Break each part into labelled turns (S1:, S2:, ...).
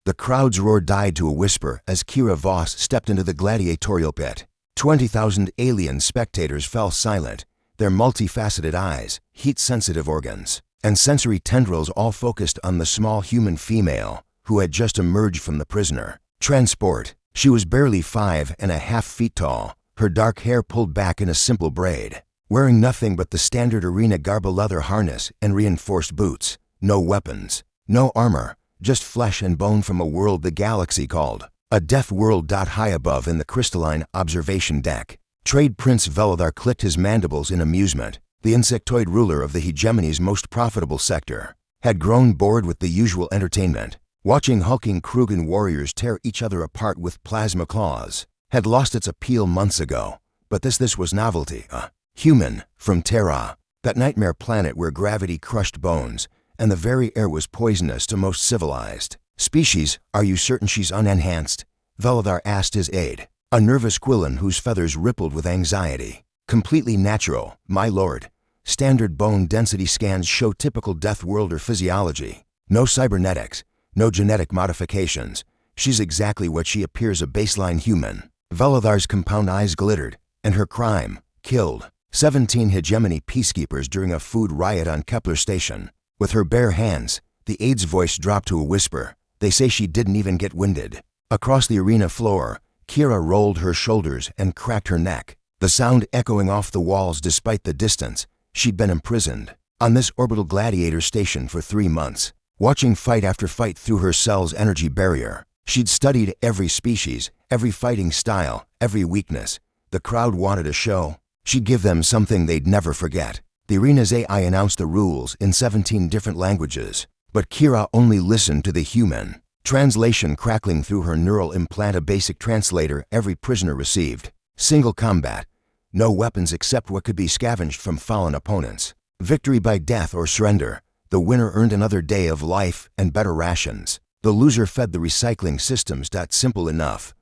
S1: The crowd's roar died to a whisper as Kira Voss stepped into the gladiatorial pit. 20,000 alien spectators fell silent, their multifaceted eyes, heat-sensitive organs, and sensory tendrils all focused on the small human female who had just emerged from the prisoner transport. She was barely 5.5 feet tall, her dark hair pulled back in a simple braid, wearing nothing but the standard arena garb, a leather harness and reinforced boots. No weapons, no armor, just flesh and bone from a world the galaxy called a death world. High above in the crystalline observation deck, Trade Prince Velithar clicked his mandibles in amusement. The insectoid ruler of the hegemony's most profitable sector had grown bored with the usual entertainment. Watching hulking Krugan warriors tear each other apart with plasma claws had lost its appeal months ago, but this was novelty. A human from Terra, that nightmare planet where gravity crushed bones and the very air was poisonous to most civilized species. Are you certain she's unenhanced? Velithar asked his aide, a nervous Quillan whose feathers rippled with anxiety. Completely natural, my lord. Standard bone density scans show typical Deathworlder physiology. No cybernetics, no genetic modifications. She's exactly what she appears, a baseline human. Velithar's compound eyes glittered, and her crime, killed 17 hegemony peacekeepers during a food riot on Kepler Station. With her bare hands, the aide's voice dropped to a whisper. They say she didn't even get winded. Across the arena floor, Kira rolled her shoulders and cracked her neck, the sound echoing off the walls despite the distance. She'd been imprisoned on this orbital gladiator station for 3 months, watching fight after fight through her cell's energy barrier. She'd studied every species, every fighting style, every weakness. The crowd wanted a show. She'd give them something they'd never forget. The arena's AI announced the rules in 17 different languages, but Kira only listened to the human translation crackling through her neural implant, a basic translator every prisoner received. Single combat. No weapons except what could be scavenged from fallen opponents. Victory by death or surrender. The winner earned another day of life and better rations. The loser fed the recycling systems. Simple enough.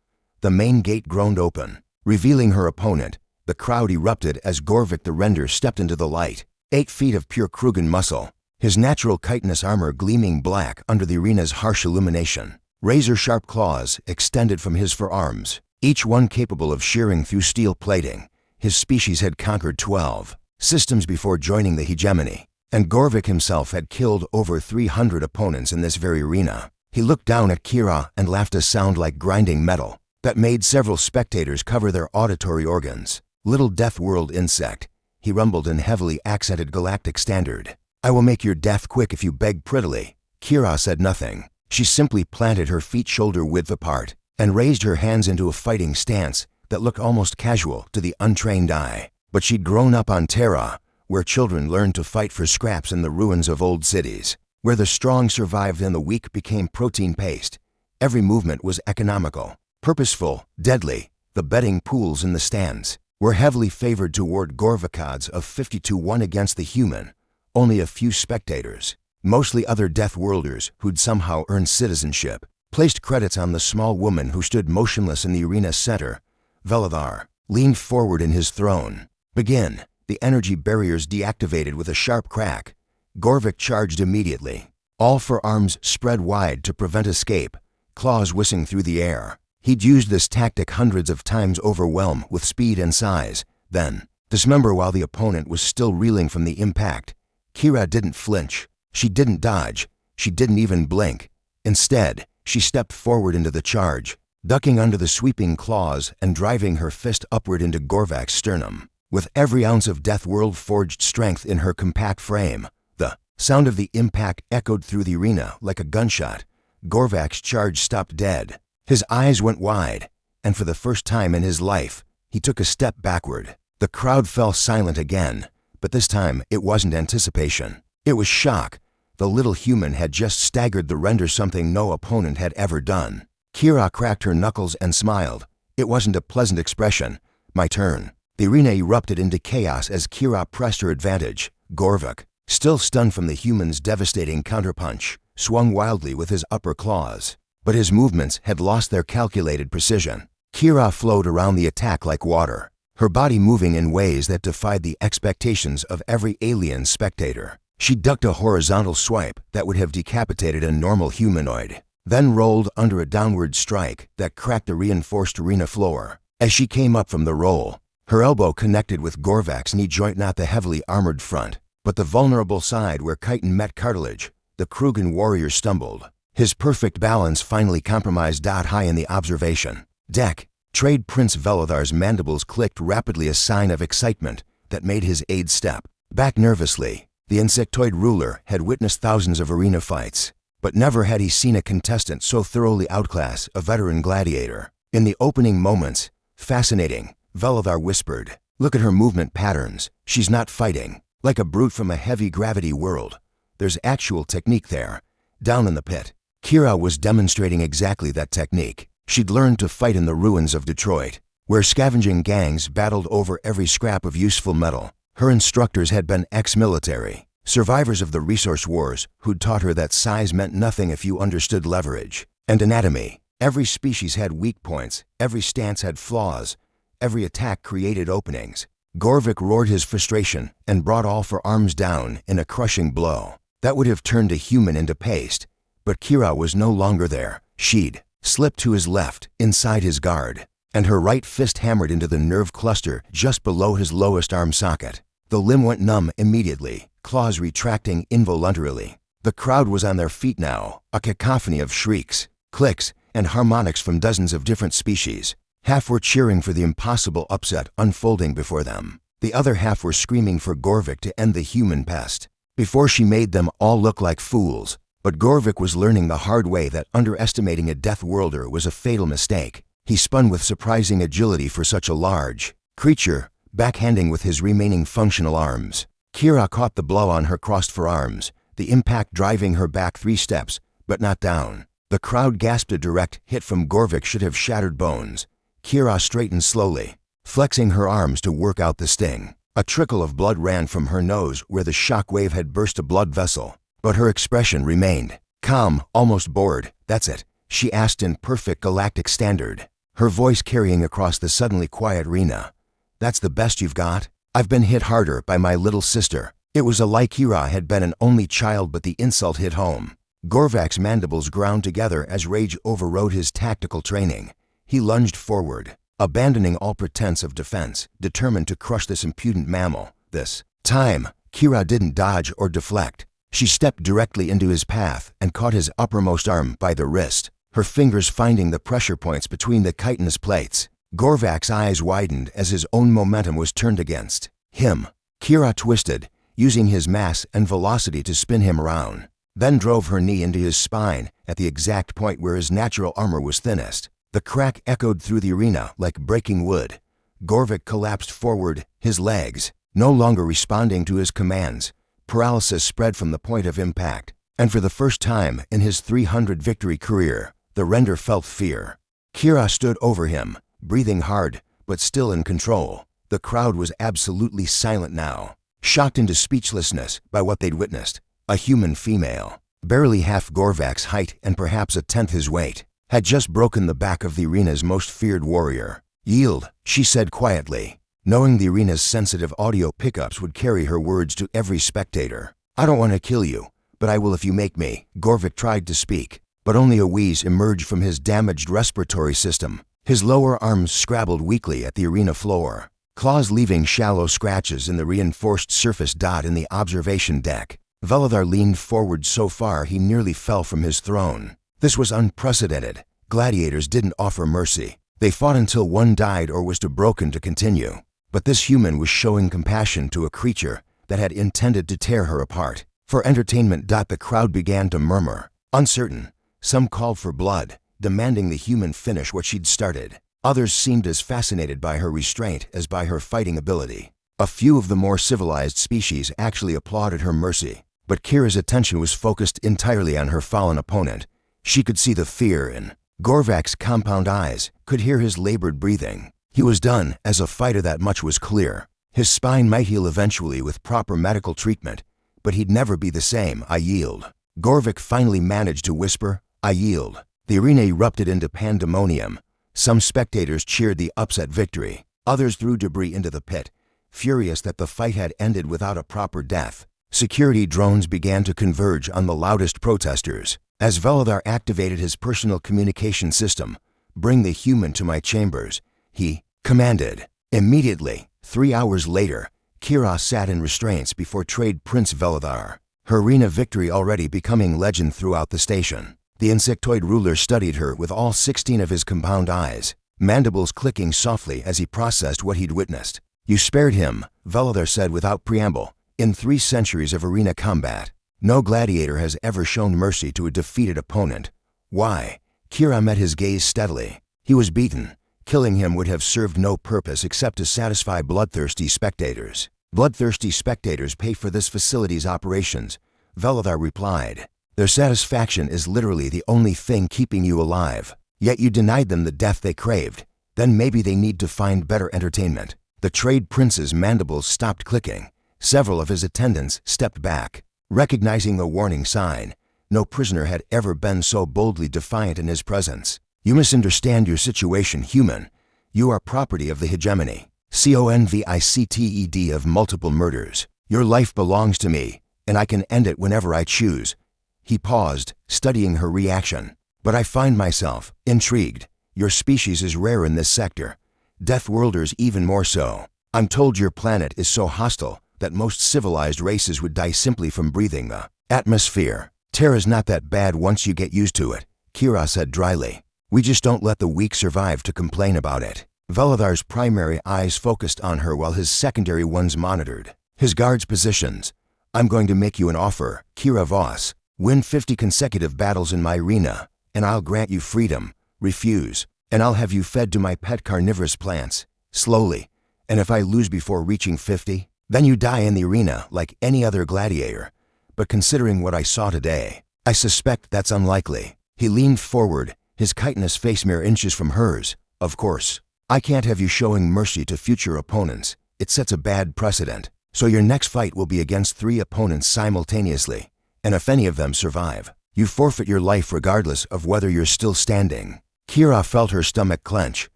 S1: The main gate groaned open, revealing her opponent. The crowd erupted as Gorvik the Render stepped into the light. 8 feet of pure Krugan muscle, his natural chitinous armor gleaming black under the arena's harsh illumination. Razor-sharp claws extended from his forearms, each one capable of shearing through steel plating. His species had conquered 12 systems before joining the hegemony, and Gorvik himself had killed over 300 opponents in this very arena. He looked down at Kira and laughed, a sound like grinding metal that made several spectators cover their auditory organs. Little Death World insect, he rumbled in heavily accented galactic standard. I will make your death quick if you beg prettily. Kira said nothing. She simply planted her feet shoulder-width apart and raised her hands into a fighting stance that looked almost casual to the untrained eye. But she'd grown up on Terra, where children learned to fight for scraps in the ruins of old cities, where the strong survived and the weak became protein paste. Every movement was economical, purposeful, deadly. The betting pools in the stands were heavily favored toward Gorvik, odds of 50-1 against the human. Only a few spectators, mostly other Deathworlders who'd somehow earned citizenship, placed credits on the small woman who stood motionless in the arena's center. Velithar leaned forward in his throne. Begin. The energy barriers deactivated with a sharp crack. Gorvik charged immediately, all forearms spread wide to prevent escape, claws whizzing through the air. He'd used this tactic hundreds of times, overwhelm with speed and size, then dismember while the opponent was still reeling from the impact. Kira didn't flinch. She didn't dodge. She didn't even blink. Instead, she stepped forward into the charge, ducking under the sweeping claws and driving her fist upward into Gorvik's sternum. With every ounce of Deathworld-forged strength in her compact frame, the sound of the impact echoed through the arena like a gunshot. Gorvik's charge stopped dead. His eyes went wide, and for the first time in his life, he took a step backward. The crowd fell silent again, but this time it wasn't anticipation. It was shock. The little human had just staggered the Render, something no opponent had ever done. Kira cracked her knuckles and smiled. It wasn't a pleasant expression. My turn. The arena erupted into chaos as Kira pressed her advantage. Gorvik, still stunned from the human's devastating counterpunch, swung wildly with his upper claws. But his movements had lost their calculated precision. Kira flowed around the attack like water, her body moving in ways that defied the expectations of every alien spectator. She ducked a horizontal swipe that would have decapitated a normal humanoid, then rolled under a downward strike that cracked the reinforced arena floor. As she came up from the roll, her elbow connected with Gorvak's knee joint, not the heavily armored front, but the vulnerable side where chitin met cartilage. The Krugan warrior stumbled. His perfect balance finally compromised. High in the observation deck, Trade Prince Velothar's mandibles clicked rapidly, a sign of excitement that made his aide step back nervously. The insectoid ruler had witnessed thousands of arena fights, but never had he seen a contestant so thoroughly outclass a veteran gladiator. In the opening moments, fascinating, Velothar whispered. Look at her movement patterns. She's not fighting like a brute from a heavy gravity world. There's actual technique there. Down in the pit, Kira was demonstrating exactly that technique. She'd learned to fight in the ruins of Detroit, where scavenging gangs battled over every scrap of useful metal. Her instructors had been ex-military, survivors of the resource wars who'd taught her that size meant nothing if you understood leverage and anatomy. Every species had weak points, every stance had flaws, every attack created openings. Gorvik roared his frustration and brought all four arms down in a crushing blow that would have turned a human into paste. But Kira was no longer there. She'd slipped to his left, inside his guard, and her right fist hammered into the nerve cluster just below his lowest arm socket. The limb went numb immediately, claws retracting involuntarily. The crowd was on their feet now, a cacophony of shrieks, clicks, and harmonics from dozens of different species. Half were cheering for the impossible upset unfolding before them. The other half were screaming for Gorvik to end the human pest before she made them all look like fools. But Gorvik was learning the hard way that underestimating a Deathworlder was a fatal mistake. He spun with surprising agility for such a large creature, backhanding with his remaining functional arms. Kira caught the blow on her crossed forearms, the impact driving her back 3 steps, but not down. The crowd gasped. A direct hit from Gorvik should have shattered bones. Kira straightened slowly, flexing her arms to work out the sting. A trickle of blood ran from her nose where the shock wave had burst a blood vessel, but her expression remained calm, almost bored. That's it, she asked in perfect galactic standard, her voice carrying across the suddenly quiet arena. That's the best you've got? I've been hit harder by my little sister. It was a lie. Kira had been an only child, but the insult hit home. Gorvak's mandibles ground together as rage overrode his tactical training. He lunged forward, abandoning all pretense of defense, determined to crush this impudent mammal. This time, Kira didn't dodge or deflect. She stepped directly into his path and caught his uppermost arm by the wrist, her fingers finding the pressure points between the chitinous plates. Gorvak's eyes widened as his own momentum was turned against him. Kira twisted, using his mass and velocity to spin him around, then drove her knee into his spine at the exact point where his natural armor was thinnest. The crack echoed through the arena like breaking wood. Gorvik collapsed forward, his legs no longer responding to his commands. Paralysis spread from the point of impact, and for the first time in his 300 victory career, the render felt fear. Kira stood over him, breathing hard, but still in control. The crowd was absolutely silent now, shocked into speechlessness by what they'd witnessed. A human female, barely half Gorvak's height and perhaps a tenth his weight, had just broken the back of the arena's most feared warrior. Yield, she said quietly, knowing the arena's sensitive audio pickups would carry her words to every spectator. I don't want to kill you, but I will if you make me. Gorvik tried to speak, but only a wheeze emerged from his damaged respiratory system. His lower arms scrabbled weakly at the arena floor, claws leaving shallow scratches in the reinforced surface. In the observation deck, Velothar leaned forward so far he nearly fell from his throne. This was unprecedented. Gladiators didn't offer mercy. They fought until one died or was too broken to continue. But this human was showing compassion to a creature that had intended to tear her apart. For entertainment. The crowd began to murmur, uncertain. Some called for blood, demanding the human finish what she'd started. Others seemed as fascinated by her restraint as by her fighting ability. A few of the more civilized species actually applauded her mercy. But Kira's attention was focused entirely on her fallen opponent. She could see the fear in Gorvak's compound eyes, could hear his labored breathing. He was done as a fighter, that much was clear. His spine might heal eventually with proper medical treatment, but he'd never be the same. I yield. Gorvik finally managed to whisper, I yield. The arena erupted into pandemonium. Some spectators cheered the upset victory. Others threw debris into the pit, furious that the fight had ended without a proper death. Security drones began to converge on the loudest protesters. As Veladar activated his personal communication system, "Bring the human to my chambers," he commanded. Immediately, 3 hours later, Kira sat in restraints before Trade Prince Veladar, her arena victory already becoming legend throughout the station. The insectoid ruler studied her with all 16 of his compound eyes, mandibles clicking softly as he processed what he'd witnessed. "You spared him," Veladar said without preamble. "In 3 centuries of arena combat, no gladiator has ever shown mercy to a defeated opponent." "Why?" Kira met his gaze steadily. "He was beaten. Killing him would have served no purpose except to satisfy bloodthirsty spectators. Bloodthirsty spectators pay for this facility's operations," Veladar replied. "Their satisfaction is literally the only thing keeping you alive. Yet you denied them the death they craved. Then maybe they need to find better entertainment." The Trade Prince's mandibles stopped clicking. Several of his attendants stepped back, recognizing the warning sign. No prisoner had ever been so boldly defiant in his presence. "You misunderstand your situation, human. You are property of the hegemony. Convicted of multiple murders. Your life belongs to me, and I can end it whenever I choose." He paused, studying her reaction. "But I find myself intrigued. Your species is rare in this sector. Deathworlders even more so. I'm told your planet is so hostile that most civilized races would die simply from breathing the atmosphere. Terra's not that bad once you get used to it," Kira said dryly. "We just don't let the weak survive to complain about it." Veladar's primary eyes focused on her while his secondary ones monitored his guards' positions. "I'm going to make you an offer, Kira Voss. Win 50 consecutive battles in my arena, and I'll grant you freedom. Refuse, and I'll have you fed to my pet carnivorous plants, slowly. And if I lose before reaching 50, then you die in the arena like any other gladiator. But considering what I saw today, I suspect that's unlikely." He leaned forward, his chitinous face mere inches from hers. "Of course, I can't have you showing mercy to future opponents. It sets a bad precedent. So your next fight will be against 3 opponents simultaneously, and if any of them survive, you forfeit your life regardless of whether you're still standing." Kira felt her stomach clench.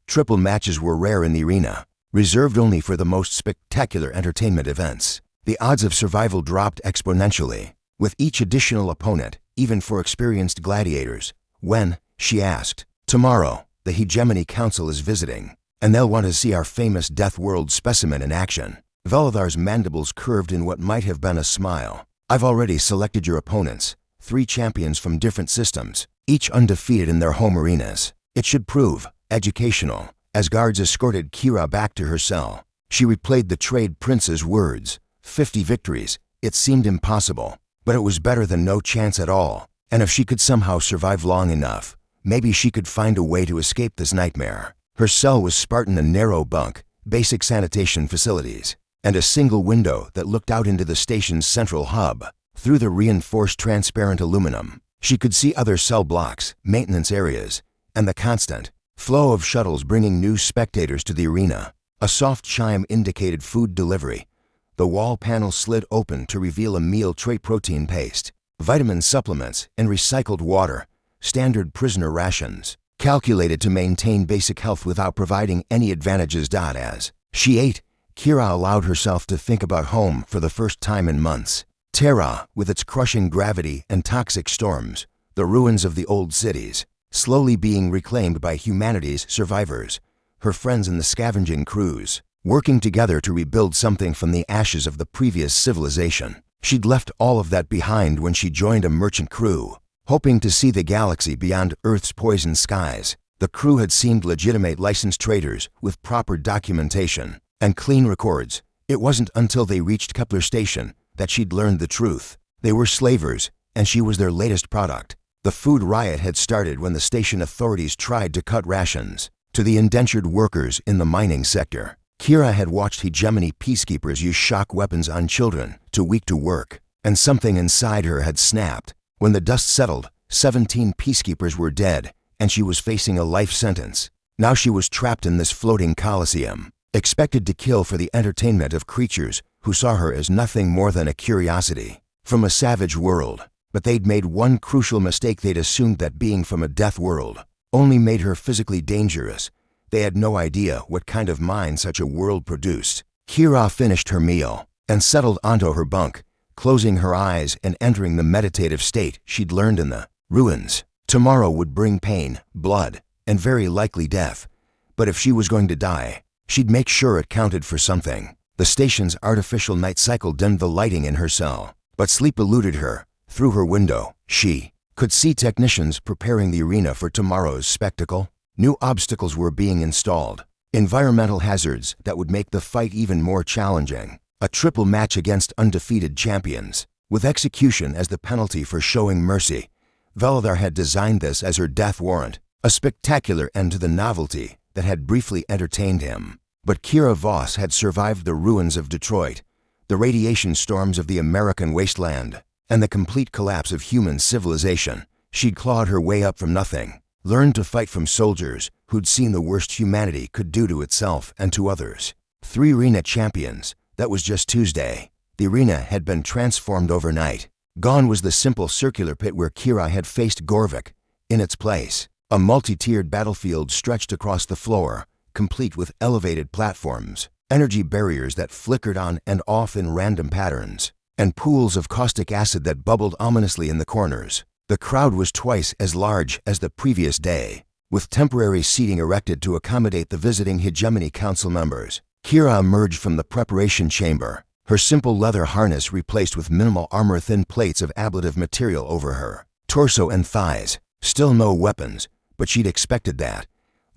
S1: Triple matches were rare in the arena, reserved only for the most spectacular entertainment events. The odds of survival dropped exponentially with each additional opponent, even for experienced gladiators. "When?" she asked. "Tomorrow. The Hegemony Council is visiting, and they'll want to see our famous Deathworld specimen in action." Veladar's mandibles curved in what might have been a smile. "I've already selected your opponents, 3 champions from different systems, each undefeated in their home arenas. It should prove educational." As guards escorted Kira back to her cell, she replayed the Trade Prince's words. 50 victories. It seemed impossible, but it was better than no chance at all. And if she could somehow survive long enough, maybe she could find a way to escape this nightmare. Her cell was Spartan, a narrow bunk, basic sanitation facilities, and a single window that looked out into the station's central hub. Through the reinforced transparent aluminum, she could see other cell blocks, maintenance areas, and the constant flow of shuttles bringing new spectators to the arena. A soft chime indicated food delivery. The wall panel slid open to reveal a meal tray, protein paste, vitamin supplements, and recycled water. Standard prisoner rations, calculated to maintain basic health without providing any advantages. As she ate, Kira allowed herself to think about home for the first time in months. Terra, with its crushing gravity and toxic storms, the ruins of the old cities, slowly being reclaimed by humanity's survivors, her friends in the scavenging crews, working together to rebuild something from the ashes of the previous civilization. She'd left all of that behind when she joined a merchant crew, hoping to see the galaxy beyond Earth's poisoned skies. The crew had seemed legitimate licensed traders with proper documentation and clean records. It wasn't until they reached Kepler Station that she'd learned the truth. They were slavers, and she was their latest product. The food riot had started when the station authorities tried to cut rations to the indentured workers in the mining sector. Kira had watched hegemony peacekeepers use shock weapons on children too weak to work, and something inside her had snapped. When the dust settled, 17 peacekeepers were dead, and she was facing a life sentence. Now she was trapped in this floating coliseum, expected to kill for the entertainment of creatures who saw her as nothing more than a curiosity from a savage world. But they'd made one crucial mistake. They'd assumed that being from a death world only made her physically dangerous. They had no idea what kind of mind such a world produced. Kira finished her meal and settled onto her bunk, closing her eyes and entering the meditative state she'd learned in the ruins. Tomorrow would bring pain, blood, and very likely death. But if she was going to die, she'd make sure it counted for something. The station's artificial night cycle dimmed the lighting in her cell, but sleep eluded her. Through her window, she could see technicians preparing the arena for tomorrow's spectacle. New obstacles were being installed, environmental hazards that would make the fight even more challenging. A triple match against undefeated champions, with execution as the penalty for showing mercy. Veladar had designed this as her death warrant, a spectacular end to the novelty that had briefly entertained him. But Kira Voss had survived the ruins of Detroit, the radiation storms of the American wasteland, and the complete collapse of human civilization. She'd clawed her way up from nothing, learned to fight from soldiers who'd seen the worst humanity could do to itself and to others. 3 arena champions. That was just Tuesday. The arena had been transformed overnight. Gone was the simple circular pit where Kira had faced Gorvik. In its place, a multi-tiered battlefield stretched across the floor, complete with elevated platforms, energy barriers that flickered on and off in random patterns, and pools of caustic acid that bubbled ominously in the corners. The crowd was twice as large as the previous day, with temporary seating erected to accommodate the visiting Hegemony Council members. Kira emerged from the preparation chamber, her simple leather harness replaced with minimal armor-thin plates of ablative material over her torso and thighs. Still no weapons, but she'd expected that.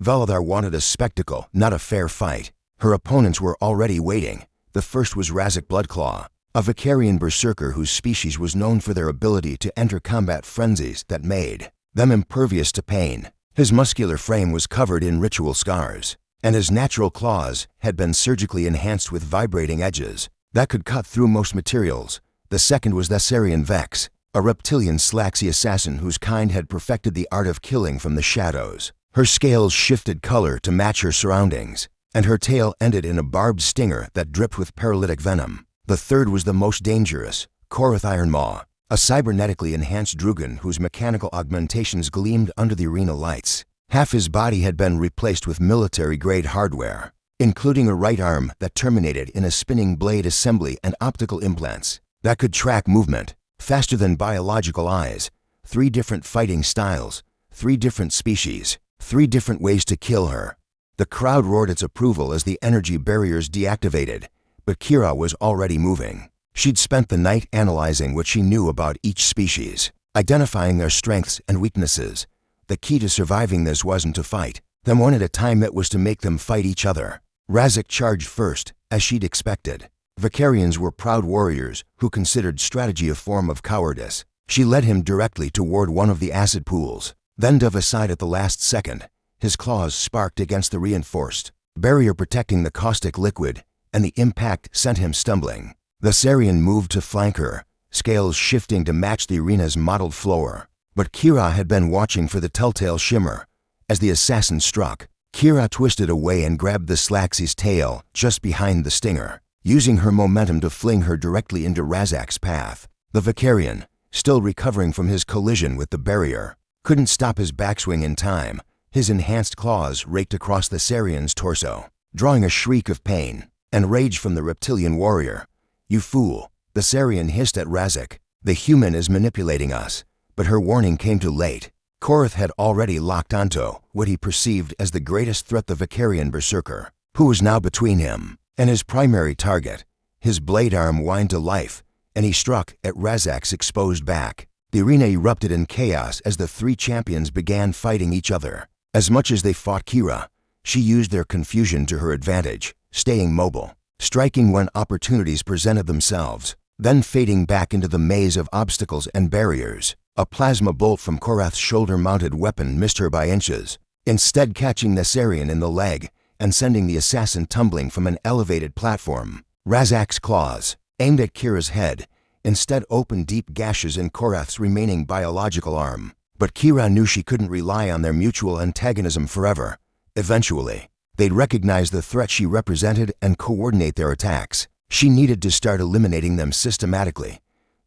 S1: Veladar wanted a spectacle, not a fair fight. Her opponents were already waiting. The first was Razak Bloodclaw, a Vicarian berserker whose species was known for their ability to enter combat frenzies that made them impervious to pain. His muscular frame was covered in ritual scars, and his natural claws had been surgically enhanced with vibrating edges that could cut through most materials. The second was Thessarian Vex, a reptilian Slaxy assassin whose kind had perfected the art of killing from the shadows. Her scales shifted color to match her surroundings, and her tail ended in a barbed stinger that dripped with paralytic venom. The third was the most dangerous, Korath Ironmaw, a cybernetically enhanced Drugan whose mechanical augmentations gleamed under the arena lights. Half his body had been replaced with military-grade hardware, including a right arm that terminated in a spinning blade assembly and optical implants that could track movement faster than biological eyes. 3 different fighting styles, 3 different species, 3 different ways to kill her. The crowd roared its approval as the energy barriers deactivated, but Kira was already moving. She'd spent the night analyzing what she knew about each species, identifying their strengths and weaknesses. The key to surviving this wasn't to fight them one at a time, it was to make them fight each other. Razak charged first, as she'd expected. Vicarians were proud warriors who considered strategy a form of cowardice. She led him directly toward one of the acid pools, then dove aside at the last second. His claws sparked against the reinforced barrier protecting the caustic liquid, and the impact sent him stumbling. The Sarian moved to flank her, scales shifting to match the arena's mottled floor. But Kira had been watching for the telltale shimmer. As the assassin struck, Kira twisted away and grabbed the Slaxy's tail just behind the stinger, using her momentum to fling her directly into Razak's path. The Vicarian, still recovering from his collision with the barrier, couldn't stop his backswing in time. His enhanced claws raked across the Sarian's torso, drawing a shriek of pain and rage from the reptilian warrior. "You fool," the Sarian hissed at Razak. "The human is manipulating us." But her warning came too late. Korath had already locked onto what he perceived as the greatest threat, the Vicarian berserker, who was now between him and his primary target. His blade arm whined to life, and he struck at Razak's exposed back. The arena erupted in chaos as the 3 champions began fighting each other. As much as they fought Kira, she used their confusion to her advantage, staying mobile, striking when opportunities presented themselves, then fading back into the maze of obstacles and barriers. A plasma bolt from Korath's shoulder-mounted weapon missed her by inches, instead catching the Sarian in the leg and sending the assassin tumbling from an elevated platform. Razak's claws, aimed at Kira's head, instead opened deep gashes in Korath's remaining biological arm. But Kira knew she couldn't rely on their mutual antagonism forever. Eventually, they'd recognize the threat she represented and coordinate their attacks. She needed to start eliminating them systematically.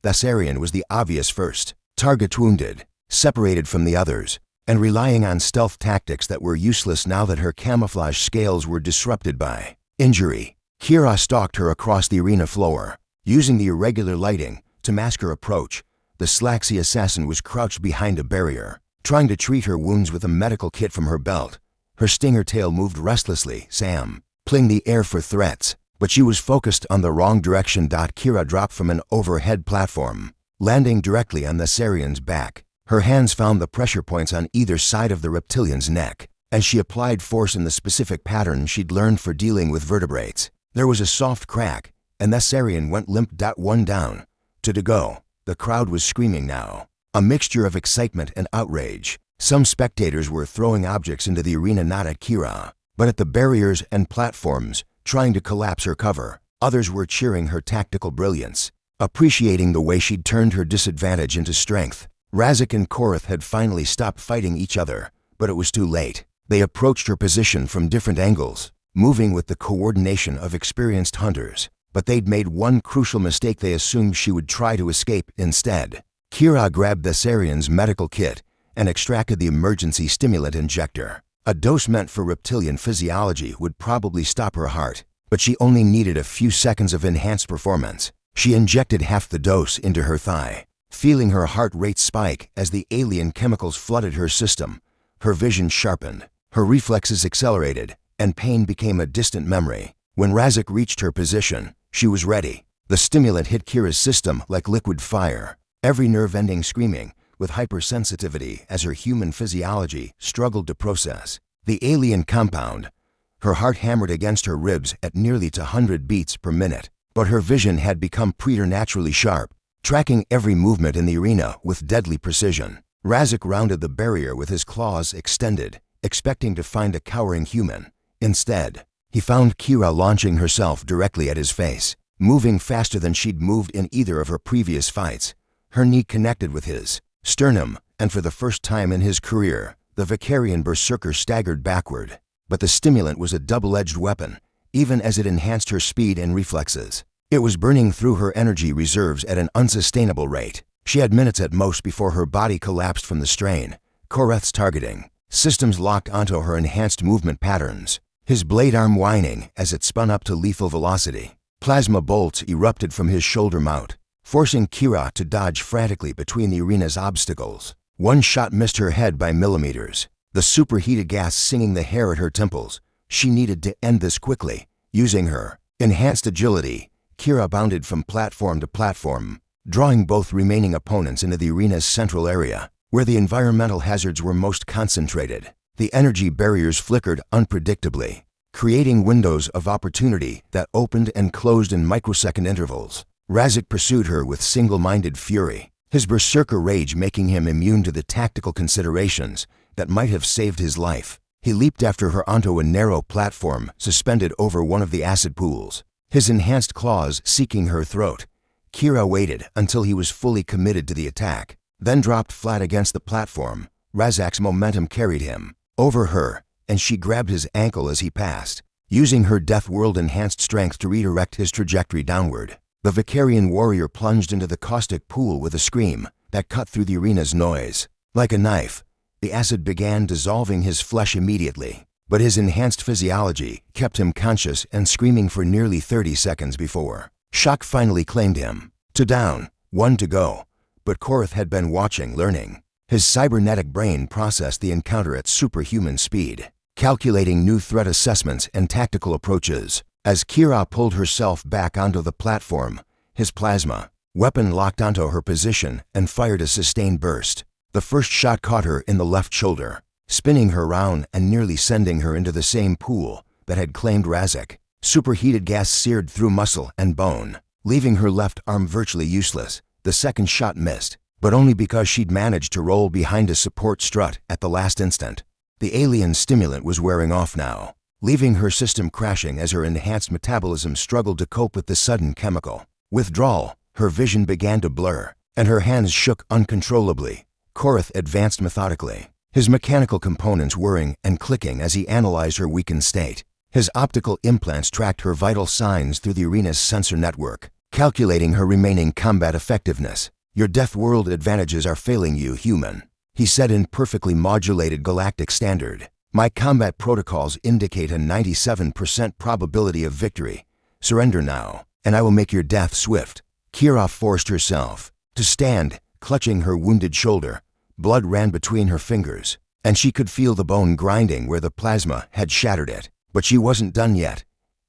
S1: The Sarian was the obvious first. Target wounded, separated from the others, and relying on stealth tactics that were useless now that her camouflage scales were disrupted by injury. Kira stalked her across the arena floor, using the irregular lighting to mask her approach. The slacksy assassin was crouched behind a barrier, trying to treat her wounds with a medical kit from her belt. Her stinger tail moved restlessly, sampling the air for threats, but she was focused on the wrong direction. Kira dropped from an overhead platform, landing directly on the Thessarian's back. Her hands found the pressure points on either side of the reptilian's neck, and she applied force in the specific pattern she'd learned for dealing with vertebrates. There was a soft crack, and the Thessarian went limp. One down. Two to go. The crowd was screaming now, a mixture of excitement and outrage. Some spectators were throwing objects into the arena, not at Kira, but at the barriers and platforms, trying to collapse her cover. Others were cheering her tactical brilliance, appreciating the way she'd turned her disadvantage into strength. Razak and Korath had finally stopped fighting each other, but it was too late. They approached her position from different angles, moving with the coordination of experienced hunters. But they'd made one crucial mistake. They assumed she would try to escape. Instead, Kira grabbed the Thessarian's medical kit and extracted the emergency stimulant injector. A dose meant for reptilian physiology would probably stop her heart, but she only needed a few seconds of enhanced performance. She injected half the dose into her thigh, feeling her heart rate spike as the alien chemicals flooded her system. Her vision sharpened, her reflexes accelerated, and pain became a distant memory. When Razak reached her position, she was ready. The stimulant hit Kira's system like liquid fire, every nerve ending screaming with hypersensitivity as her human physiology struggled to process the alien compound. Her heart hammered against her ribs at nearly 200 beats per minute, but her vision had become preternaturally sharp, tracking every movement in the arena with deadly precision. Razak rounded the barrier with his claws extended, expecting to find a cowering human. Instead, he found Kira launching herself directly at his face, moving faster than she'd moved in either of her previous fights. Her knee connected with his sternum, and for the first time in his career, the Vicarian berserker staggered backward. But the stimulant was a double-edged weapon, even as it enhanced her speed and reflexes. It was burning through her energy reserves at an unsustainable rate. She had minutes at most before her body collapsed from the strain. Korath's targeting systems locked onto her enhanced movement patterns, his blade arm whining as it spun up to lethal velocity. Plasma bolts erupted from his shoulder mount, forcing Kira to dodge frantically between the arena's obstacles. One shot missed her head by millimeters, the superheated gas singing the hair at her temples. She needed to end this quickly. Using her enhanced agility, Kira bounded from platform to platform, drawing both remaining opponents into the arena's central area, where the environmental hazards were most concentrated. The energy barriers flickered unpredictably, creating windows of opportunity that opened and closed in microsecond intervals. Razak pursued her with single-minded fury, his berserker rage making him immune to the tactical considerations that might have saved his life. He leaped after her onto a narrow platform suspended over one of the acid pools, his enhanced claws seeking her throat. Kira waited until he was fully committed to the attack, then dropped flat against the platform. Razak's momentum carried him over her, and she grabbed his ankle as he passed, using her Deathworld enhanced strength to redirect his trajectory downward. The Vicarian warrior plunged into the caustic pool with a scream that cut through the arena's noise. Like a knife, the acid began dissolving his flesh immediately, but his enhanced physiology kept him conscious and screaming for nearly 30 seconds before shock finally claimed him. 2 down, 1 to go. But Korath had been watching, learning. His cybernetic brain processed the encounter at superhuman speed, calculating new threat assessments and tactical approaches. As Kira pulled herself back onto the platform, his plasma weapon locked onto her position and fired a sustained burst. The first shot caught her in the left shoulder, spinning her round and nearly sending her into the same pool that had claimed Razak. Superheated gas seared through muscle and bone, leaving her left arm virtually useless. The second shot missed, but only because she'd managed to roll behind a support strut at the last instant. The alien stimulant was wearing off now, leaving her system crashing as her enhanced metabolism struggled to cope with the sudden chemical withdrawal. Her vision began to blur, and her hands shook uncontrollably. Korath advanced methodically, his mechanical components whirring and clicking as he analyzed her weakened state. His optical implants tracked her vital signs through the arena's sensor network, calculating her remaining combat effectiveness. "Your Deathworld advantages are failing you, human," he said in perfectly modulated galactic standard. "My combat protocols indicate a 97% probability of victory. Surrender now, and I will make your death swift." Kira forced herself to stand, clutching her wounded shoulder. Blood ran between her fingers, and she could feel the bone grinding where the plasma had shattered it. But she wasn't done yet.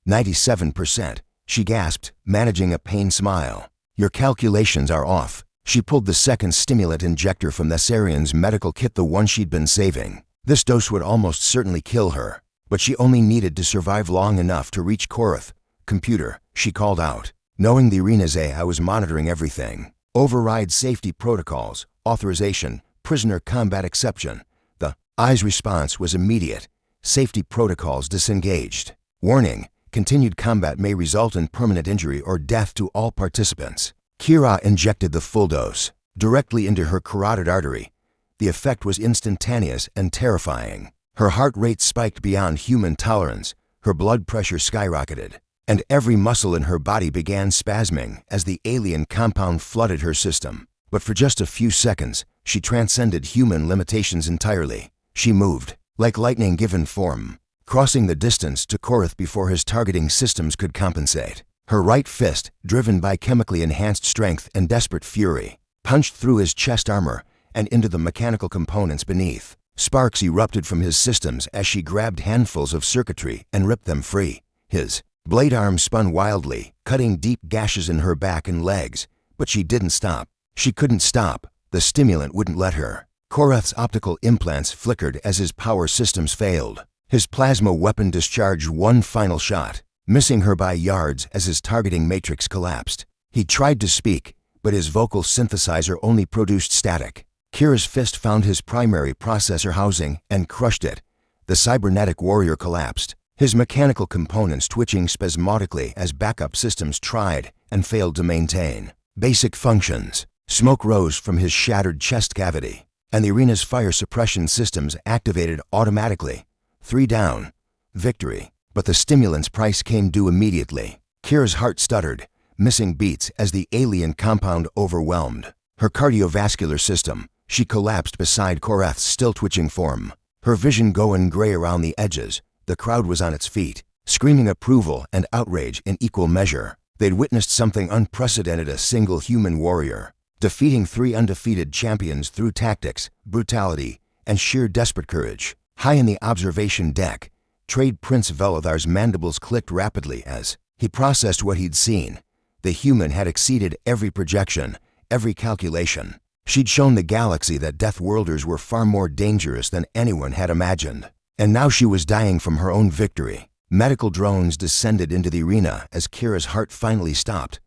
S1: 97%, she gasped, managing a pained smile. Your calculations are off. She pulled the second stimulant injector from Thessarian's medical kit, the one she'd been saving. This dose would almost certainly kill her, but she only needed to survive long enough to reach Korath. Computer, she called out. Knowing the arena's AI was monitoring everything. Override safety protocols, authorization, prisoner combat exception. The AI's response was immediate. Safety protocols disengaged. Warning, continued combat may result in permanent injury or death to all participants. Kira injected the full dose directly into her carotid artery. The effect was instantaneous and terrifying. Her heart rate spiked beyond human tolerance, her blood pressure skyrocketed, and every muscle in her body began spasming as the alien compound flooded her system. But for just a few seconds, she transcended human limitations entirely. She moved, like lightning given form, crossing the distance to Korath before his targeting systems could compensate. Her right fist, driven by chemically enhanced strength and desperate fury, punched through his chest armor and into the mechanical components beneath. Sparks erupted from his systems as she grabbed handfuls of circuitry and ripped them free. His blade arm spun wildly, cutting deep gashes in her back and legs, but she didn't stop. She couldn't stop. The stimulant wouldn't let her. Korath's optical implants flickered as his power systems failed. His plasma weapon discharged one final shot, missing her by yards as his targeting matrix collapsed. He tried to speak, but his vocal synthesizer only produced static. Kira's fist found his primary processor housing and crushed it. The cybernetic warrior collapsed, his mechanical components twitching spasmodically as backup systems tried and failed to maintain basic functions. Smoke rose from his shattered chest cavity, and the arena's fire suppression systems activated automatically. 3 down. Victory. But the stimulant's price came due immediately. Kira's heart stuttered, missing beats as the alien compound overwhelmed her cardiovascular system. She collapsed beside Korath's still twitching form, her vision going gray around the edges. The crowd was on its feet, screaming approval and outrage in equal measure. They'd witnessed something unprecedented: a single human warrior defeating 3 undefeated champions through tactics, brutality, and sheer desperate courage. High in the observation deck, Trade Prince Velothar's mandibles clicked rapidly as he processed what he'd seen. The human had exceeded every projection, every calculation. She'd shown the galaxy that Deathworlders were far more dangerous than anyone had imagined. And now she was dying from her own victory. Medical drones descended into the arena as Kira's heart finally stopped.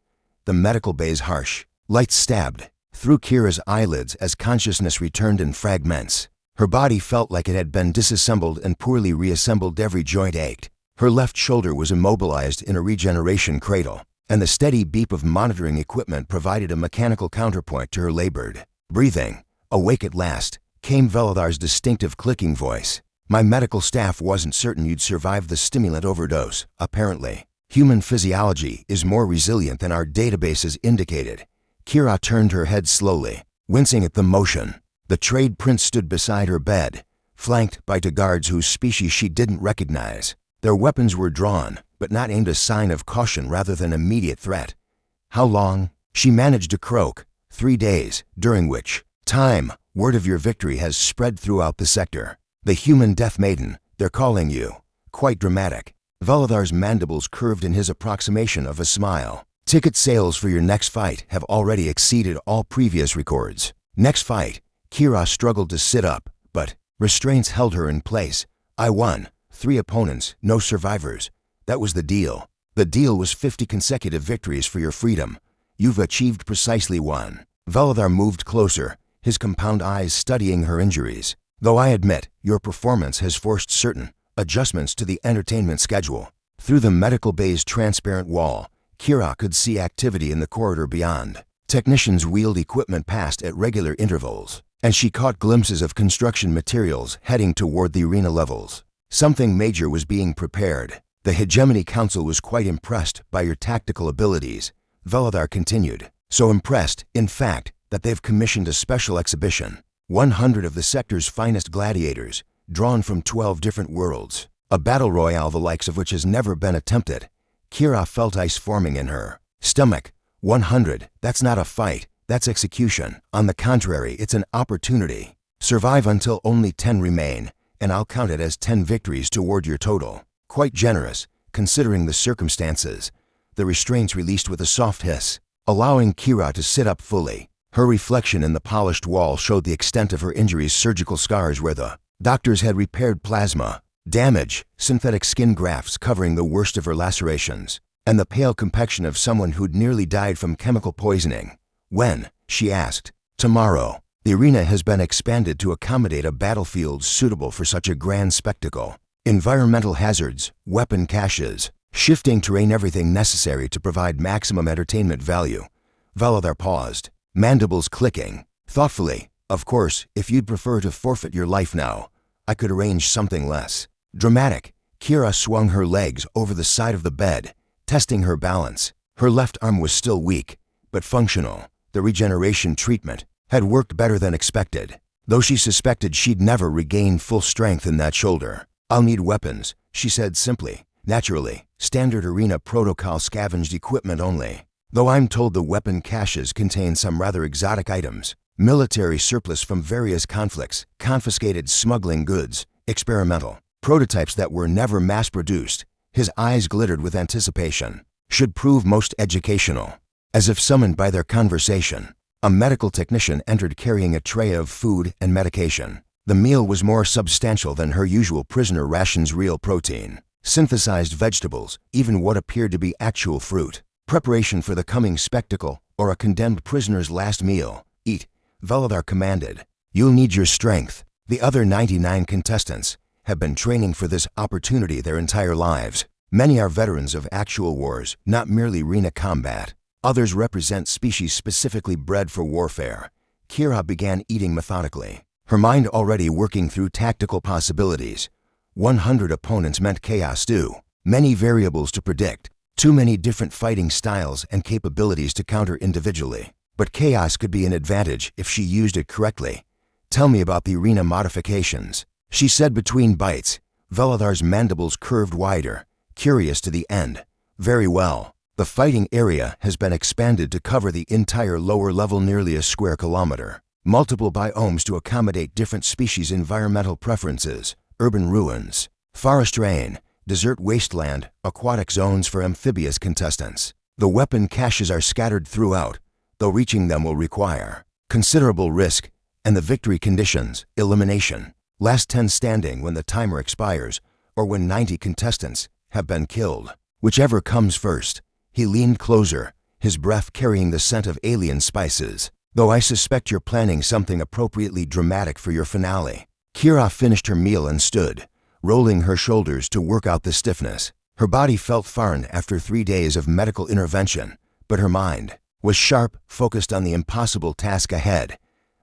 S1: The medical bay's harsh lights stabbed through Kira's eyelids as consciousness returned in fragments. Her body felt like it had been disassembled and poorly reassembled. Every joint ached. Her left shoulder was immobilized in a regeneration cradle, and the steady beep of monitoring equipment provided a mechanical counterpoint to her labored breathing. Awake at last, came Velothar's distinctive clicking voice. My medical staff wasn't certain you'd survive the stimulant overdose, apparently. Human physiology is more resilient than our databases indicated. Kira turned her head slowly, wincing at the motion. The Trade Prince stood beside her bed, flanked by 2 guards whose species she didn't recognize. Their weapons were drawn, but not aimed, a sign of caution rather than immediate threat. How long? She managed to croak. 3 days, during which time word of your victory has spread throughout the sector. The human death maiden, they're calling you. Quite dramatic. Velothar's mandibles curved in his approximation of a smile. Ticket sales for your next fight have already exceeded all previous records. Next fight. Kira struggled to sit up, but restraints held her in place. I won. 3 opponents, no survivors. That was the deal. The deal was 50 consecutive victories for your freedom. You've achieved precisely 1. Velothar moved closer, his compound eyes studying her injuries. Though I admit, your performance has forced certain adjustments to the entertainment schedule. Through the medical bay's transparent wall, Kira could see activity in the corridor beyond. Technicians wheeled equipment past at regular intervals, and she caught glimpses of construction materials heading toward the arena levels. Something major was being prepared. The Hegemony Council was quite impressed by your tactical abilities, Velothar continued. So impressed, in fact, that they've commissioned a special exhibition. 100 of the sector's finest gladiators, drawn from 12 different worlds. A battle royale the likes of which has never been attempted. Kira felt ice forming in her stomach. 100, that's not a fight, That's execution. On the contrary, it's an opportunity. Survive until only 10 remain, and I'll count it as 10 victories toward your total. Quite generous, considering the circumstances. The restraints released with a soft hiss, allowing Kira to sit up fully. Her reflection in the polished wall showed the extent of her injuries, surgical scars where the doctors had repaired plasma damage, synthetic skin grafts covering the worst of her lacerations, and the pale complexion of someone who'd nearly died from chemical poisoning. When? She asked. Tomorrow. The arena has been expanded to accommodate a battlefield suitable for such a grand spectacle. Environmental hazards, weapon caches, shifting terrain, everything necessary to provide maximum entertainment value. Veladar paused, mandibles clicking. Thoughtfully, of course, if you'd prefer to forfeit your life now, I could arrange something less dramatic. Kira swung her legs over the side of the bed, testing her balance. Her left arm was still weak, but functional. The regeneration treatment had worked better than expected, though she suspected she'd never regain full strength in that shoulder. I'll need weapons, she said simply. Naturally, standard arena protocol scavenged equipment only, though I'm told the weapon caches contain some rather exotic items. Military surplus from various conflicts, confiscated smuggling goods, experimental prototypes that were never mass-produced. His eyes glittered with anticipation. Should prove most educational. As if summoned by their conversation, a medical technician entered carrying a tray of food and medication. The meal was more substantial than her usual prisoner rations: real protein, synthesized vegetables, even what appeared to be actual fruit. Preparation for the coming spectacle, or a condemned prisoner's last meal. Eat, Veladar commanded. You'll need your strength. The other 99 contestants have been training for this opportunity their entire lives. Many are veterans of actual wars, not merely arena combat. Others represent species specifically bred for warfare. Kira began eating methodically, her mind already working through tactical possibilities. 100 opponents meant chaos too. Many variables to predict. Too many different fighting styles and capabilities to counter individually. But chaos could be an advantage if she used it correctly. Tell me about the arena modifications, she said between bites. Veladar's mandibles curved wider, curious to the end. Very well. The fighting area has been expanded to cover the entire lower level, nearly a square kilometer. Multiple biomes to accommodate different species' environmental preferences. Urban ruins, forest terrain, desert wasteland, aquatic zones for amphibious contestants. The weapon caches are scattered throughout, though reaching them will require considerable risk. And the victory conditions: elimination. Last 10 standing when the timer expires, or when 90 contestants have been killed. Whichever comes first. He leaned closer, his breath carrying the scent of alien spices. Though I suspect you're planning something appropriately dramatic for your finale. Kira finished her meal and stood, rolling her shoulders to work out the stiffness. Her body felt foreign after 3 days of medical intervention, but her mind was sharp, focused on the impossible task ahead.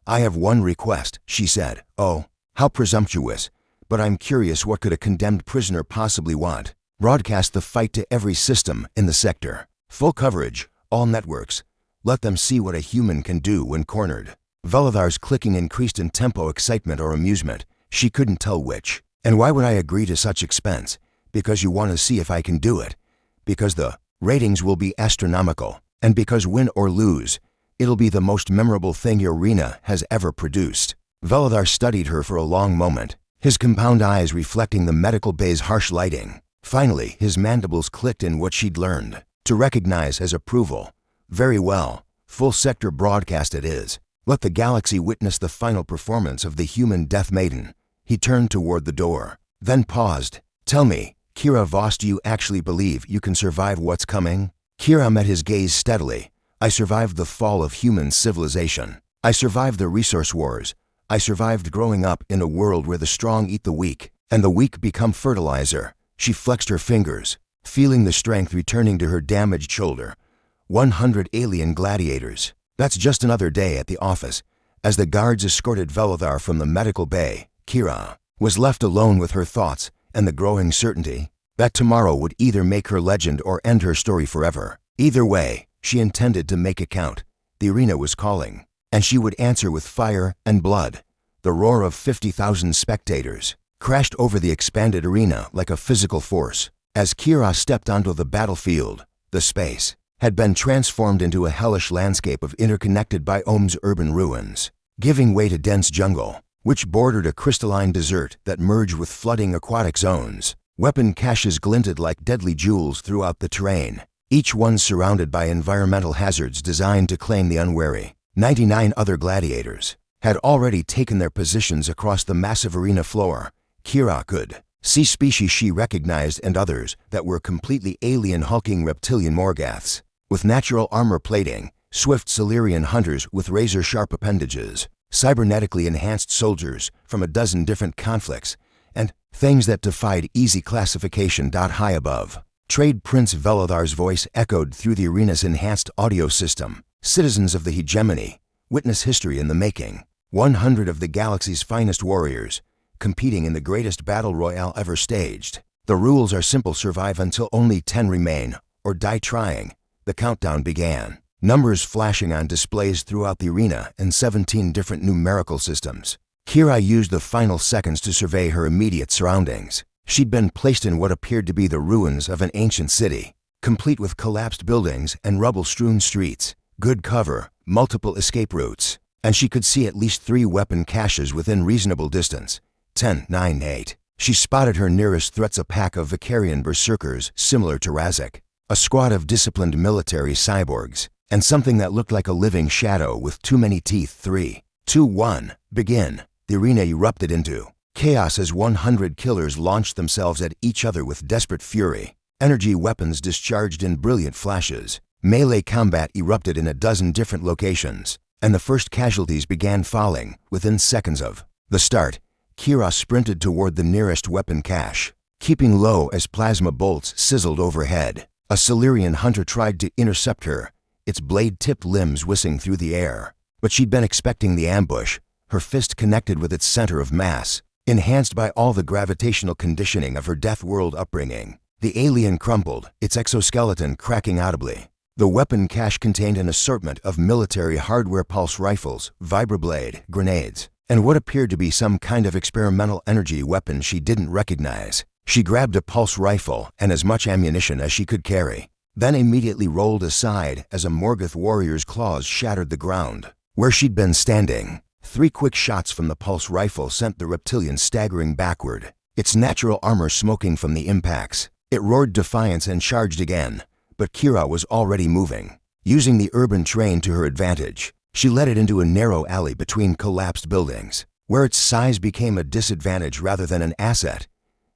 S1: I have one request, she said. Oh, how presumptuous. But I'm curious, what could a condemned prisoner possibly want? Broadcast the fight to every system in the sector. Full coverage, all networks. Let them see what a human can do when cornered. Veladar's clicking increased in tempo, excitement or amusement. She couldn't tell which. And why would I agree to such expense? Because you want to see if I can do it. Because the ratings will be astronomical. And because win or lose, it'll be the most memorable thing your arena has ever produced. Veladar studied her for a long moment, his compound eyes reflecting the medical bay's harsh lighting. Finally, his mandibles clicked in what she'd learned to recognize as approval. Very well. Full sector broadcast it is. Let the galaxy witness the final performance of the human death maiden. He turned toward the door, then paused. Tell me, Kira Voss, do you actually believe you can survive what's coming? Kira met his gaze steadily. I survived the fall of human civilization. I survived the resource wars. I survived growing up in a world where the strong eat the weak, and the weak become fertilizer. She flexed her fingers, feeling the strength returning to her damaged shoulder. 100 alien gladiators. That's just another day at the office. As the guards escorted Veladar from the medical bay, Kira was left alone with her thoughts and the growing certainty that tomorrow would either make her legend or end her story forever. Either way, she intended to make it count. The arena was calling, and she would answer with fire and blood. The roar of 50,000 spectators crashed over the expanded arena like a physical force. As Kira stepped onto the battlefield, the space had been transformed into a hellish landscape of interconnected biomes, urban ruins, giving way to dense jungle, which bordered a crystalline desert that merged with flooding aquatic zones. Weapon caches glinted like deadly jewels throughout the terrain, each one surrounded by environmental hazards designed to claim the unwary. 99 other gladiators had already taken their positions across the massive arena floor. Kira could see species she recognized and others that were completely alien, hulking reptilian Morgoths with natural armor plating, swift Silurian hunters with razor-sharp appendages, cybernetically enhanced soldiers from a dozen different conflicts, and things that defied easy classification. High above, Trade Prince Velothar's voice echoed through the arena's enhanced audio system. Citizens of the hegemony, witness history in the making. 100 of the galaxy's finest warriors, competing in the greatest battle royale ever staged. The rules are simple: survive until only 10 remain, or die trying. The countdown began, numbers flashing on displays throughout the arena in 17 different numerical systems. Kira used the final seconds to survey her immediate surroundings. She'd been placed in what appeared to be the ruins of an ancient city, complete with collapsed buildings and rubble-strewn streets, good cover, multiple escape routes, and she could see at least 3 weapon caches within reasonable distance. 10, 9, 8. She spotted her nearest threats: a pack of Vicarian berserkers similar to Razak, a squad of disciplined military cyborgs, and something that looked like a living shadow with too many teeth. 3, 2, 1, begin. The arena erupted into chaos as 100 killers launched themselves at each other with desperate fury. Energy weapons discharged in brilliant flashes. Melee combat erupted in a dozen different locations, and the first casualties began falling within seconds of the start. Kira sprinted toward the nearest weapon cache, keeping low as plasma bolts sizzled overhead. A Silurian hunter tried to intercept her, its blade-tipped limbs whizzing through the air. But she'd been expecting the ambush, her fist connected with its center of mass, enhanced by all the gravitational conditioning of her Deathworld upbringing. The alien crumpled, its exoskeleton cracking audibly. The weapon cache contained an assortment of military hardware: pulse rifles, vibroblade, grenades, and what appeared to be some kind of experimental energy weapon she didn't recognize. She grabbed a pulse rifle and as much ammunition as she could carry, then immediately rolled aside as a Morgoth warrior's claws shattered the ground where she'd been standing. 3 quick shots from the pulse rifle sent the reptilian staggering backward, its natural armor smoking from the impacts. It roared defiance and charged again, but Kira was already moving. Using the urban terrain to her advantage, she led it into a narrow alley between collapsed buildings, where its size became a disadvantage rather than an asset.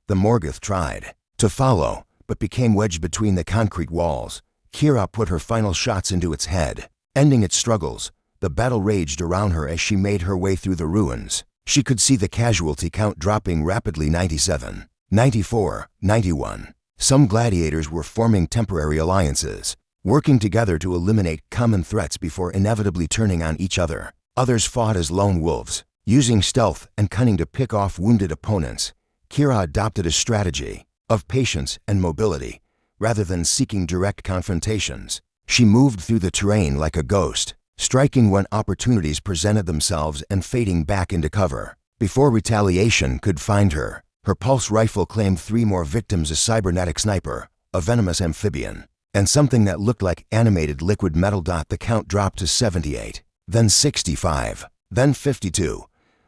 S1: The Morgoth tried to follow, but became wedged between the concrete walls. Kira put her final shots into its head, ending its struggles. The battle raged around her as she made her way through the ruins. She could see the casualty count dropping rapidly: 97, 94, 91. Some gladiators were forming temporary alliances, working together to eliminate common threats before inevitably turning on each other. Others fought as lone wolves, using stealth and cunning to pick off wounded opponents. Kira adopted a strategy of patience and mobility, rather than seeking direct confrontations. She moved through the terrain like a ghost, striking when opportunities presented themselves and fading back into cover. Before retaliation could find her, her pulse rifle claimed 3 more victims: a cybernetic sniper, a venomous amphibian, and something that looked like animated liquid metal. The count dropped to 78, then 65, then 52.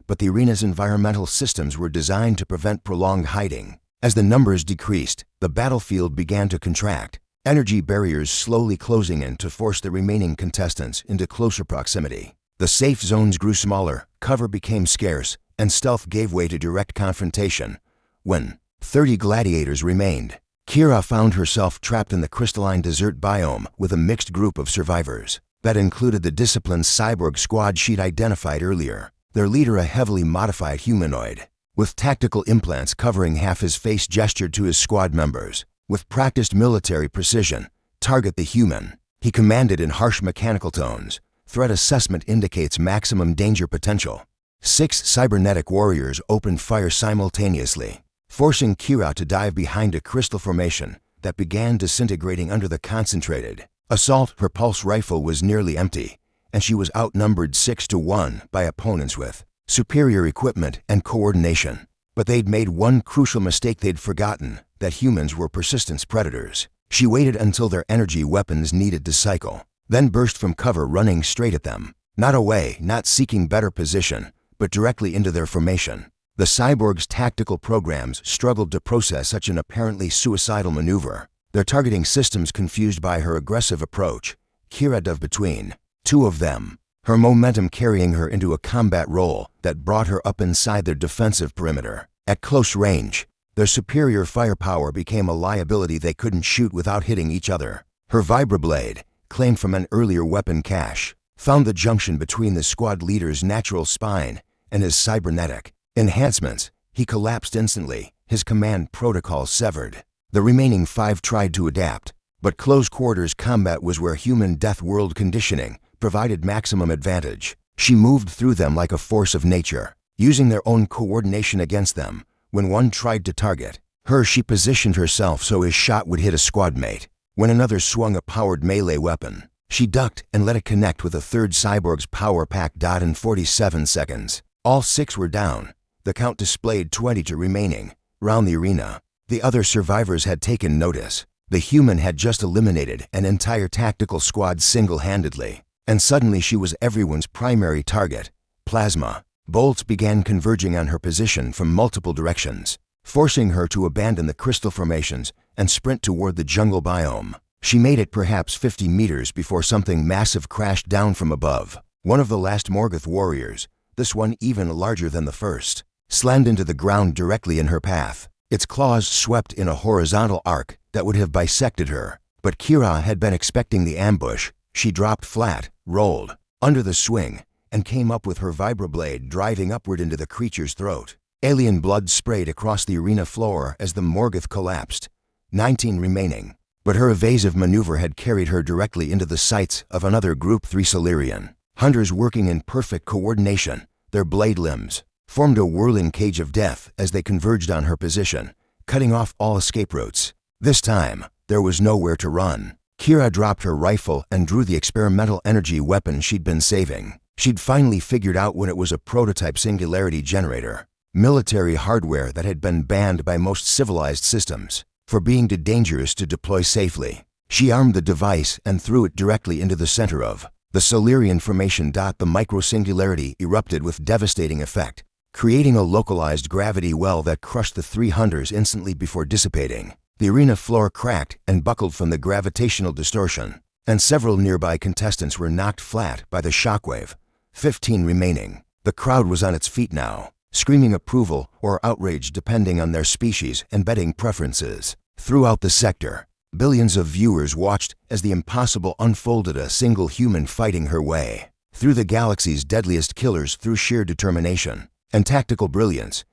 S1: But the arena's environmental systems were designed to prevent prolonged hiding. As the numbers decreased, the battlefield began to contract, energy barriers slowly closing in to force the remaining contestants into closer proximity. The safe zones grew smaller, cover became scarce, and stealth gave way to direct confrontation. When 30 gladiators remained, Kira found herself trapped in the crystalline desert biome with a mixed group of survivors. That included the disciplined cyborg squad she'd identified earlier. Their leader, a heavily modified humanoid, with tactical implants covering half his face, gestured to his squad members. With practiced military precision, target the human, he commanded in harsh mechanical tones. Threat assessment indicates maximum danger potential. 6 cybernetic warriors opened fire simultaneously, forcing Kira to dive behind a crystal formation that began disintegrating under the concentrated assault. Her pulse rifle was nearly empty, and she was outnumbered 6 to 1 by opponents with superior equipment and coordination. But they'd made one crucial mistake: they'd forgotten that humans were persistent predators. She waited until their energy weapons needed to cycle, then burst from cover running straight at them. Not away, not seeking better position, but directly into their formation. The cyborgs' tactical programs struggled to process such an apparently suicidal maneuver, their targeting systems confused by her aggressive approach. Kira dove between two of them, her momentum carrying her into a combat role that brought her up inside their defensive perimeter. At close range, their superior firepower became a liability. They couldn't shoot without hitting each other. Her vibroblade, claimed from an earlier weapon cache, found the junction between the squad leader's natural spine and his cybernetic enhancements. He collapsed instantly, his command protocol severed. The remaining 5 tried to adapt, but close quarters combat was where human Deathworld conditioning provided maximum advantage. She moved through them like a force of nature, using their own coordination against them. When one tried to target her, she positioned herself so his shot would hit a squad mate. When another swung a powered melee weapon, she ducked and let it connect with a third cyborg's power pack. In 47 seconds, all 6 were down. The count displayed 22 remaining. Round the arena, the other survivors had taken notice. The human had just eliminated an entire tactical squad single-handedly, and suddenly she was everyone's primary target. Plasma bolts began converging on her position from multiple directions, forcing her to abandon the crystal formations and sprint toward the jungle biome. She made it perhaps 50 meters before something massive crashed down from above. One of the last Morgoth warriors, this one even larger than the first, slammed into the ground directly in her path. Its claws swept in a horizontal arc that would have bisected her. But Kira had been expecting the ambush. She dropped flat, rolled under the swing, and came up with her vibroblade driving upward into the creature's throat. Alien blood sprayed across the arena floor as the Morgoth collapsed. 19 remaining. But her evasive maneuver had carried her directly into the sights of another Group 3 Solarian. Hunters working in perfect coordination, their blade limbs formed a whirling cage of death as they converged on her position, cutting off all escape routes. This time, there was nowhere to run. Kira dropped her rifle and drew the experimental energy weapon she'd been saving. She'd finally figured out when it was a prototype singularity generator, military hardware that had been banned by most civilized systems for being too dangerous to deploy safely. She armed the device and threw it directly into the center of the Solarian formation. The micro-singularity erupted with devastating effect, creating a localized gravity well that crushed the 3 hunters instantly before dissipating. The arena floor cracked and buckled from the gravitational distortion, and several nearby contestants were knocked flat by the shockwave. 15 remaining. The crowd was on its feet now, screaming approval or outrage depending on their species and betting preferences. Throughout the sector, billions of viewers watched as the impossible unfolded, a single human fighting her way through the galaxy's deadliest killers through sheer determination and tactical brilliance.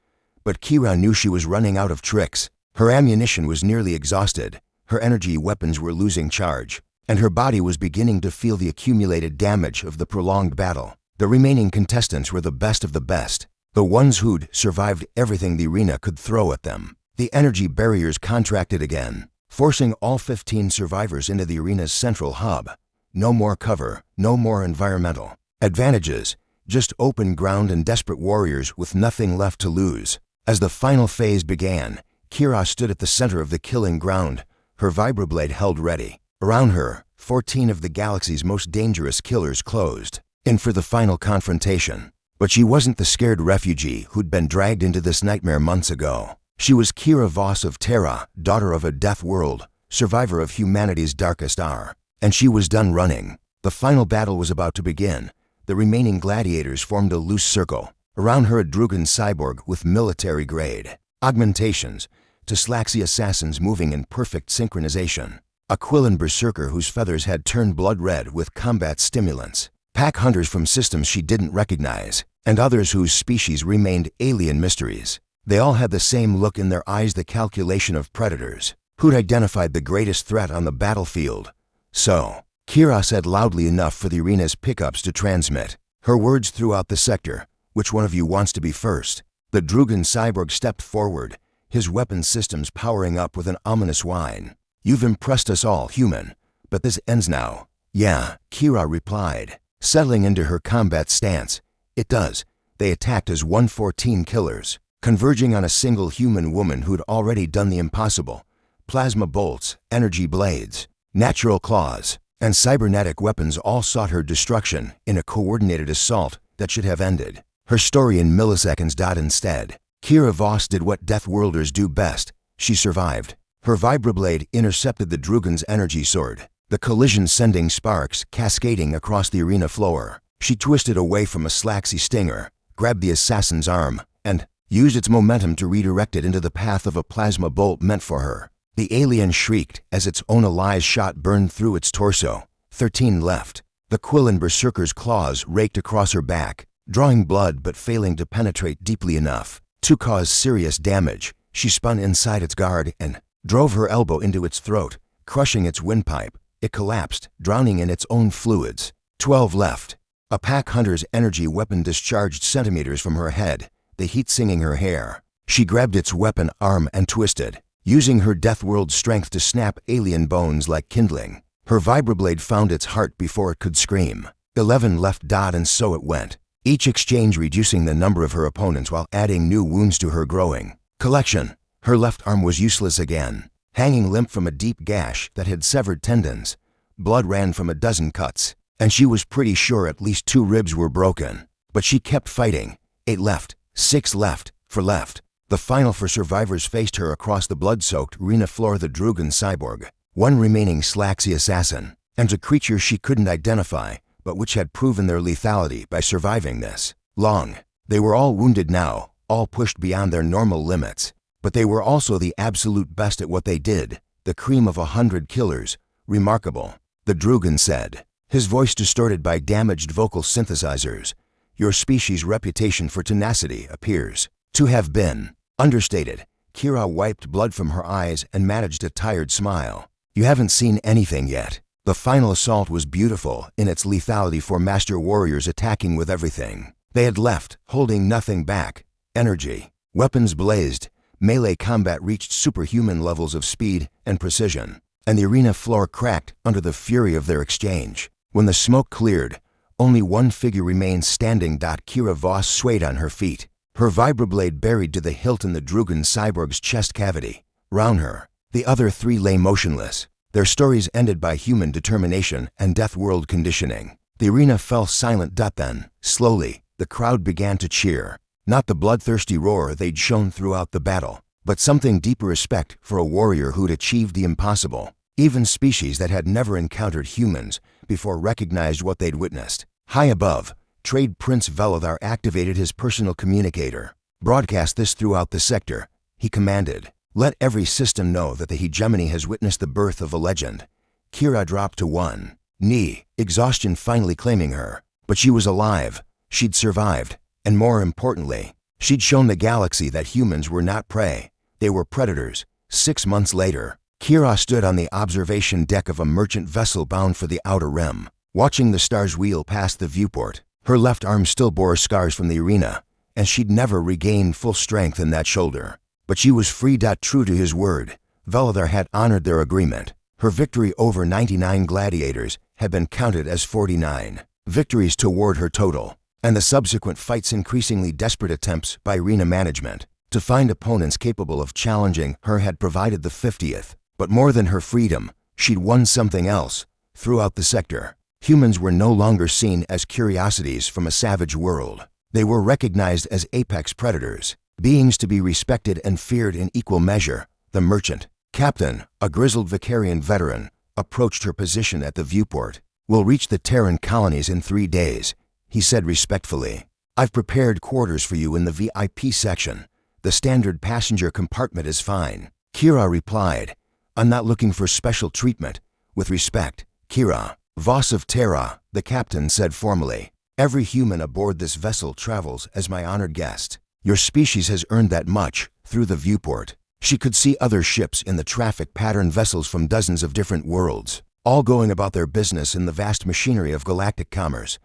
S1: But Kira knew she was running out of tricks. Her ammunition was nearly exhausted, her energy weapons were losing charge, and her body was beginning to feel the accumulated damage of the prolonged battle. The remaining contestants were the best of the best, the ones who'd survived everything the arena could throw at them. The energy barriers contracted again, forcing all 15 survivors into the arena's central hub. No more cover, no more environmental advantages, just open ground and desperate warriors with nothing left to lose. As the final phase began, Kira stood at the center of the killing ground, her vibroblade held ready. Around her, 14 of the galaxy's most dangerous killers closed in for the final confrontation. But she wasn't the scared refugee who'd been dragged into this nightmare months ago. She was Kira Voss of Terra, daughter of a death world, survivor of humanity's darkest hour. And she was done running. The final battle was about to begin. The remaining gladiators formed a loose circle. Around her, a Drugan cyborg with military-grade augmentations, Tslaxi assassins moving in perfect synchronization, a Quillan berserker whose feathers had turned blood red with combat stimulants, pack hunters from systems she didn't recognize, and others whose species remained alien mysteries. They all had the same look in their eyes, the calculation of predators who'd identified the greatest threat on the battlefield. So, Kira said loudly enough for the arena's pickups to transmit her words throughout the sector. Which one of you wants to be first? The Drugan cyborg stepped forward, his weapon systems powering up with an ominous whine. You've impressed us all, human, but this ends now. Yeah, Kira replied, settling into her combat stance. It does. They attacked as 114 killers, converging on a single human woman who'd already done the impossible. Plasma bolts, energy blades, natural claws, and cybernetic weapons all sought her destruction in a coordinated assault that should have ended her story in milliseconds. Instead, Kira Voss did what Deathworlders do best. She survived. Her vibroblade intercepted the Drugan's energy sword, the collision sending sparks cascading across the arena floor. She twisted away from a Slaxy stinger, grabbed the assassin's arm, and used its momentum to redirect it into the path of a plasma bolt meant for her. The alien shrieked as its own Eli's shot burned through its torso. 13 left. The Quillen Berserker's claws raked across her back, drawing blood but failing to penetrate deeply enough to cause serious damage. She spun inside its guard and drove her elbow into its throat, crushing its windpipe. It collapsed, drowning in its own fluids. 12 left. A pack hunter's energy weapon discharged centimeters from her head, the heat singing her hair. She grabbed its weapon arm and twisted, using her Deathworld strength to snap alien bones like kindling. Her vibroblade found its heart before it could scream. 11 left. And so it went, each exchange reducing the number of her opponents while adding new wounds to her growing collection. Her left arm was useless again, hanging limp from a deep gash that had severed tendons. Blood ran from a dozen cuts, and she was pretty sure at least 2 ribs were broken. But she kept fighting. 8 left. 6 left. For left. The final 4 survivors faced her across the blood-soaked arena floor. The Drugan cyborg, one remaining Slaxy assassin, and a creature she couldn't identify, but which had proven their lethality by surviving this long. They were all wounded now, all pushed beyond their normal limits, but they were also the absolute best at what they did, the cream of 100 killers. Remarkable, the Drugan said, his voice distorted by damaged vocal synthesizers. Your species' reputation for tenacity appears to have been understated. Kira wiped blood from her eyes and managed a tired smile. You haven't seen anything yet. The final assault was beautiful in its lethality for master warriors attacking with everything they had left, holding nothing back. Energy, weapons blazed, melee combat reached superhuman levels of speed and precision, and the arena floor cracked under the fury of their exchange. When the smoke cleared, only one figure remained standing. Kira Voss swayed on her feet, her vibroblade buried to the hilt in the Drugan cyborg's chest cavity. Round her, the other 3 lay motionless, their stories ended by human determination and Deathworld conditioning. The arena fell silent. Then, slowly, the crowd began to cheer. Not the bloodthirsty roar they'd shown throughout the battle, but something deeper respect for a warrior who'd achieved the impossible. Even species that had never encountered humans before recognized what they'd witnessed. High above, Trade Prince Velothar activated his personal communicator. Broadcast this throughout the sector, he commanded. Let every system know that the hegemony has witnessed the birth of a legend. Kira dropped to 1 knee, exhaustion finally claiming her. But she was alive. She'd survived. And more importantly, she'd shown the galaxy that humans were not prey. They were predators. 6 months later, Kira stood on the observation deck of a merchant vessel bound for the Outer Rim, watching the stars wheel past the viewport. Her left arm still bore scars from the arena, and she'd never regained full strength in that shoulder. But she was free. True to his word, Velothar had honored their agreement. Her victory over 99 gladiators had been counted as 49 victories toward her total, and the subsequent fights increasingly desperate attempts by arena management to find opponents capable of challenging her had provided the 50th. But more than her freedom, she'd won something else. Throughout the sector, humans were no longer seen as curiosities from a savage world. They were recognized as apex predators, beings to be respected and feared in equal measure. The merchant captain, a grizzled Vicarian veteran, approached her position at the viewport. We'll reach the Terran colonies in 3 days, he said respectfully. I've prepared quarters for you in the VIP section. The standard passenger compartment is fine. Kira replied, I'm not looking for special treatment. With respect, Kira Voss of Terra, the captain said formally. Every human aboard this vessel travels as my honored guest. Your species has earned that much. Through the viewport, she could see other ships in the traffic pattern, vessels from dozens of different worlds, all going about their business in the vast machinery of galactic commerce.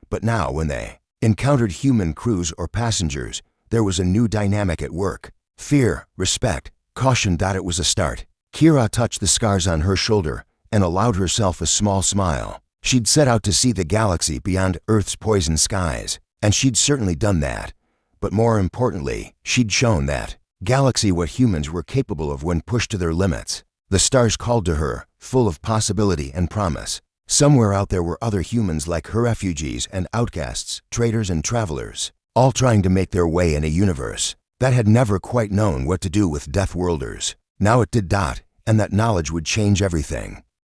S1: But now when they encountered human crews or passengers, there was a new dynamic at work. Fear, respect, caution. It was a start. Kira touched the scars on her shoulder and allowed herself a small smile. She'd set out to see the galaxy beyond Earth's poison skies, and she'd certainly done that. But more importantly, she'd shown that galaxy what humans were capable of when pushed to their limits. The stars called to her, full of possibility and promise. Somewhere out there were other humans like her, refugees and outcasts, traitors and travelers, all trying to make their way in a universe that had never quite known what to do with Deathworlders. Now it did. And that knowledge would change everything.